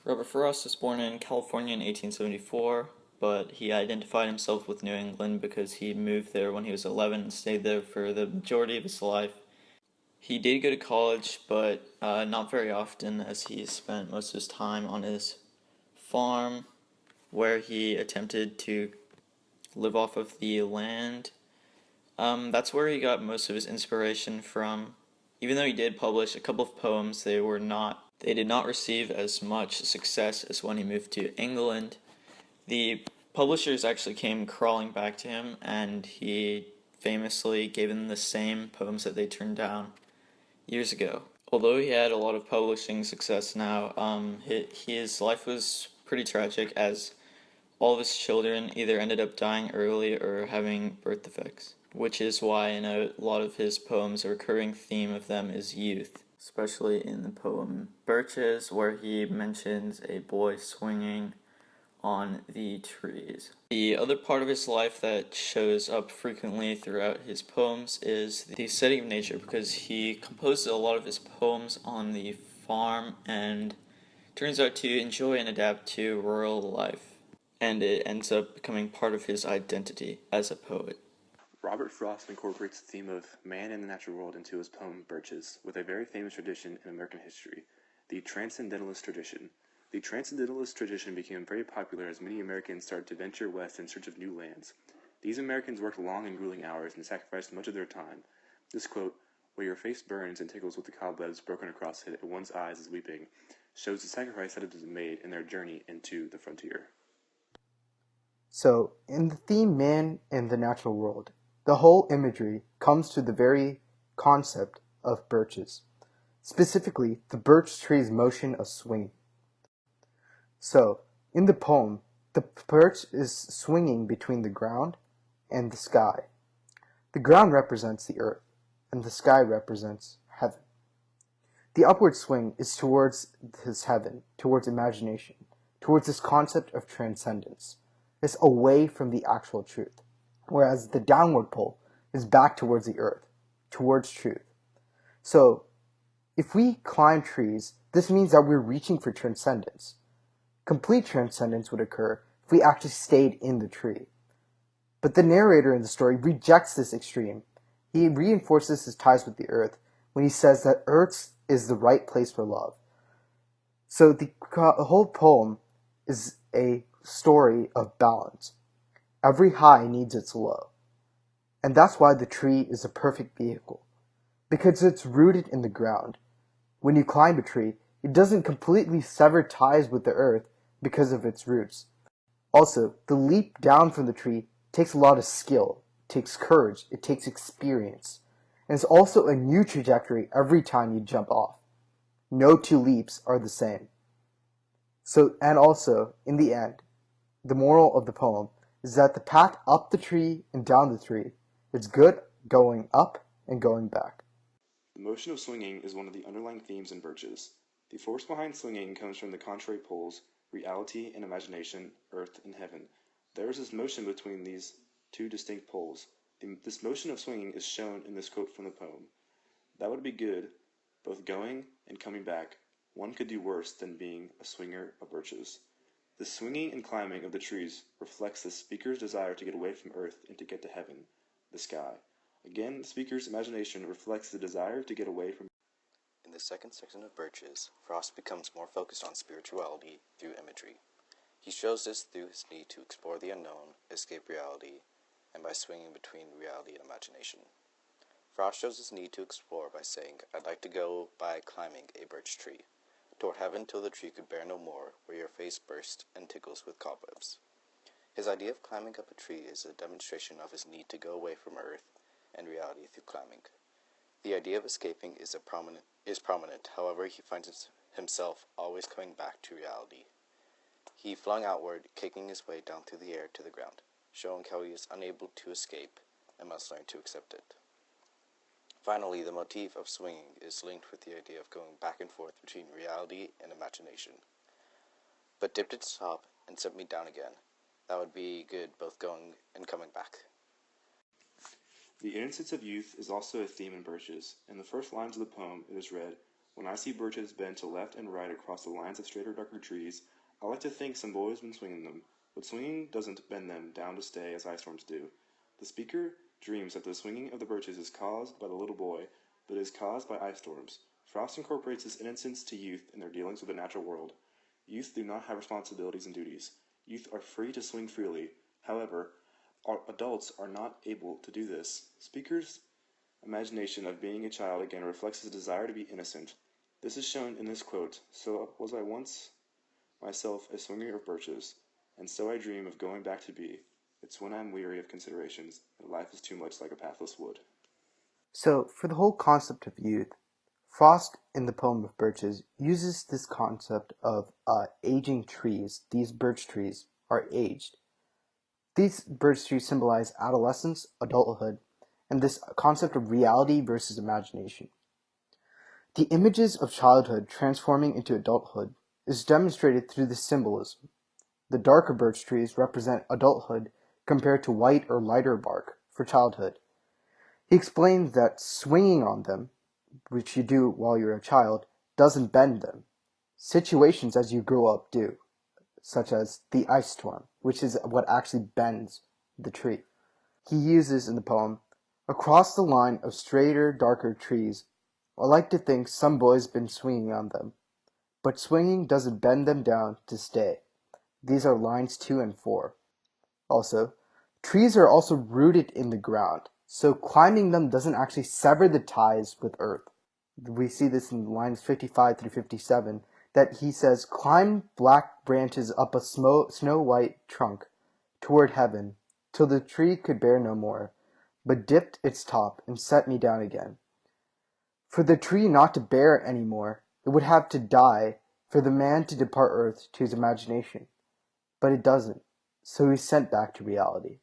Robert Frost was born in California in 1874, but he identified himself with New England because he moved there when he was 11 and stayed there for the majority of his life. He did go to college, but not very often, as he spent most of his time on his farm, where he attempted to live off of the land. That's where he got most of his inspiration from. Even though he did publish a couple of poems, they did not receive as much success as when he moved to England. The publishers actually came crawling back to him, and he famously gave them the same poems that they turned down years ago. Although he had a lot of publishing success now, his life was pretty tragic as all of his children either ended up dying early or having birth defects, which is why in a lot of his poems a recurring theme of them is youth, especially in the poem Birches, where he mentions a boy swinging on the trees. The other part of his life that shows up frequently throughout his poems is the setting of nature, because he composes a lot of his poems on the farm and turns out to enjoy and adapt to rural life, and it ends up becoming part of his identity as a poet. Robert Frost incorporates the theme of man and the natural world into his poem Birches, with a very famous tradition in American history, the Transcendentalist tradition. The Transcendentalist tradition became very popular as many Americans started to venture west in search of new lands. These Americans worked long and grueling hours and sacrificed much of their time. This quote, "Where your face burns and tickles with the cobwebs broken across it, and one's eyes is weeping," shows the sacrifice that had been made in their journey into the frontier. So, in the theme man and the natural world, the whole imagery comes to the very concept of birches, specifically the birch tree's motion of swinging. So, in the poem, the birch is swinging between the ground and the sky. The ground represents the earth, and the sky represents heaven. The upward swing is towards this heaven, towards imagination, towards this concept of transcendence. It's away from the actual truth, whereas the downward pull is back towards the earth, towards truth. So, if we climb trees, this means that we're reaching for transcendence. Complete transcendence would occur if we actually stayed in the tree. But the narrator in the story rejects this extreme. He reinforces his ties with the earth when he says that earth is the right place for love. So the whole poem is a story of balance. Every high needs its low. And that's why the tree is a perfect vehicle, because it's rooted in the ground. When you climb a tree, it doesn't completely sever ties with the earth because of its roots. Also, the leap down from the tree takes a lot of skill, it takes courage, it takes experience. And it's also a new trajectory every time you jump off. No two leaps are the same. So, and also, in the end, the moral of the poem is that the path up the tree and down the tree is good going up and going back. The motion of swinging is one of the underlying themes in Birches. The force behind swinging comes from the contrary poles, reality and imagination, earth and heaven. There is this motion between these two distinct poles. This motion of swinging is shown in this quote from the poem. "That would be good, both going and coming back. One could do worse than being a swinger of birches." The swinging and climbing of the trees reflects the speaker's desire to get away from earth and to get to heaven, the sky. Again, the speaker's imagination reflects the desire to get away from. In the second section of Birches, Frost becomes more focused on spirituality through imagery. He shows this through his need to explore the unknown, escape reality, and by swinging between reality and imagination. Frost shows his need to explore by saying, "I'd like to go by climbing a birch tree, toward heaven till the tree could bear no more, where your face bursts and tickles with cobwebs." His idea of climbing up a tree is a demonstration of his need to go away from earth and reality through climbing. The idea of escaping is prominent, however he finds himself always coming back to reality. He flung outward, kicking his way down through the air to the ground, showing how he is unable to escape and must learn to accept it. Finally, the motif of swinging is linked with the idea of going back and forth between reality and imagination. "But dipped its top and sent me down again. That would be good both going and coming back." The innocence of youth is also a theme in Birches. In the first lines of the poem, it is read, When I see birches bend to left and right across the lines of straighter, darker trees, I like to think some boy's been swinging them, but swinging doesn't bend them down to stay as ice storms do. The speaker dreams that the swinging of the birches is caused by the little boy, but is caused by ice storms. Frost incorporates this innocence to youth in their dealings with the natural world. Youth do not have responsibilities and duties. Youth are free to swing freely. However, adults are not able to do this. Speaker's imagination of being a child again reflects his desire to be innocent. This is shown in this quote: "So was I once myself a swinger of birches, and so I dream of going back to be. It's when I'm weary of considerations, and life is too much like a pathless wood." So, for the whole concept of youth, Frost in the poem of Birches uses this concept of aging trees. These birch trees are aged. These birch trees symbolize adolescence, adulthood, and this concept of reality versus imagination. The images of childhood transforming into adulthood is demonstrated through this symbolism. The darker birch trees represent adulthood compared to white or lighter bark for childhood. He explains that swinging on them, which you do while you're a child, doesn't bend them. Situations as you grow up do, such as the ice storm, which is what actually bends the tree. He uses in the poem, "Across the line of straighter, darker trees, I like to think some boy's been swinging on them. But swinging doesn't bend them down to stay." These are lines 2 and 4. Also, trees are also rooted in the ground, so climbing them doesn't actually sever the ties with earth. We see this in lines 55 through 57, that he says, "Climb black branches up a snow-white trunk toward heaven, till the tree could bear no more, but dipped its top and set me down again. For the tree not to bear any more, it would have to die, for the man to depart earth to his imagination. But it doesn't, so he's sent back to reality."